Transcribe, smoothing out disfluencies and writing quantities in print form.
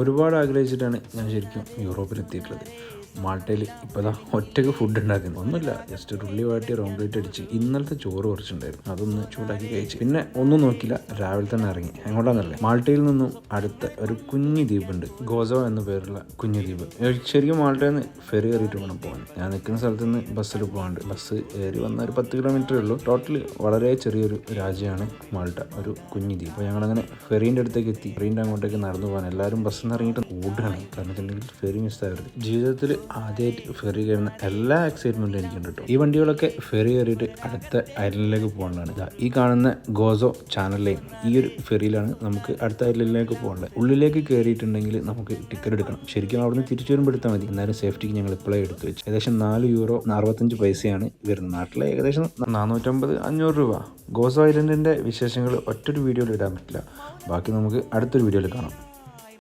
ഒരുപാട് ആഗ്രഹിച്ചിട്ടാണ് ഞാൻ ശരിക്കും യൂറോപ്പിൽ എത്തിയിട്ടുള്ളത്. മാൾട്ടയിൽ ഇപ്പോൾ ഒറ്റയ്ക്ക് ഫുഡ് ഉണ്ടാക്കുന്നത് ഒന്നുമില്ല, ജസ്റ്റ് ഒരു ഉള്ളി വാട്ടി ഓംലേറ്റ് അടിച്ച് ഇന്നലത്തെ ചോറ് കുറച്ചുണ്ടായിരുന്നു, അതൊന്ന് ചൂടാക്കി കഴിച്ച് പിന്നെ ഒന്നും നോക്കില്ല, രാവിലെ തന്നെ ഇറങ്ങി. എങ്ങോട്ടാന്നല്ലേ, മാൾട്ടയിൽ നിന്നും അടുത്ത ഒരു കുഞ്ഞു ദ്വീപുണ്ട്, ഗോസോ എന്ന പേരുള്ള കുഞ്ഞു ദ്വീപ്. ശരിക്കും മാൾട്ടയിൽ നിന്ന് ഫെറി കയറിയിട്ട് വേണം പോകാൻ. ഞാൻ നിൽക്കുന്ന സ്ഥലത്ത് നിന്ന് ബസ്സിൽ പോകാണ്ട്, ബസ് കയറി വന്ന ഒരു 10 കിലോമീറ്ററേ ഉള്ളൂ. ടോട്ടൽ വളരെ ചെറിയൊരു രാജ്യമാണ് മാൾട്ട, ഒരു കുഞ്ഞു ദ്വീപ്. അപ്പോൾ ഞങ്ങളങ്ങനെ ഫെറീൻ്റെ അടുത്തേക്ക് എത്തി. ഫെറീൻ്റെ അങ്ങോട്ടേക്ക് നടന്നു പോകാൻ എല്ലാവരും ബസ്സിൽ നിന്ന് ഇറങ്ങിയിട്ട് ഓടുകയാണ്, കാരണം വെച്ചിട്ടുണ്ടെങ്കിൽ ഫെറി മിസ്സാകരുത്. ജീവിതത്തിൽ ആദ്യമായിട്ട് ഫെറി കയറുന്ന എല്ലാ എക്സൈറ്റ്മെൻറ്റും എനിക്കുണ്ട് കേട്ടോ. ഈ വണ്ടികളൊക്കെ ഫെറി കയറിയിട്ട് അടുത്ത ഐലൻഡിലേക്ക് പോകാനുള്ളതാണ്. ഈ കാണുന്ന ഗോസോ ചാനൽ ലൈൻ, ഈ ഒരു ഫെറിയിലാണ് നമുക്ക് അടുത്ത ഐലൻഡിലേക്ക് പോകാനുള്ളത്. ഉള്ളിലേക്ക് കയറിയിട്ടുണ്ടെങ്കിൽ നമുക്ക് ടിക്കറ്റ് എടുക്കണം. ശരിക്കും അവിടുന്ന് തിരിച്ചു വരുമ്പോൾ എടുത്താൽ മതി. എന്നാലും സേഫ്റ്റിക്ക് ഞങ്ങൾ ഇപ്പോഴേ എടുത്തു വെച്ചു. ഏകദേശം €4.65 വരുന്നത്. നാട്ടിലെ ഏകദേശം 450-500 രൂപ. ഗോസോ ഐലൻഡിൻ്റെ വിശേഷങ്ങൾ ഒറ്റൊരു വീഡിയോയിൽ ഇടാൻ പറ്റില്ല. ബാക്കി നമുക്ക് അടുത്തൊരു വീഡിയോയിൽ കാണാം.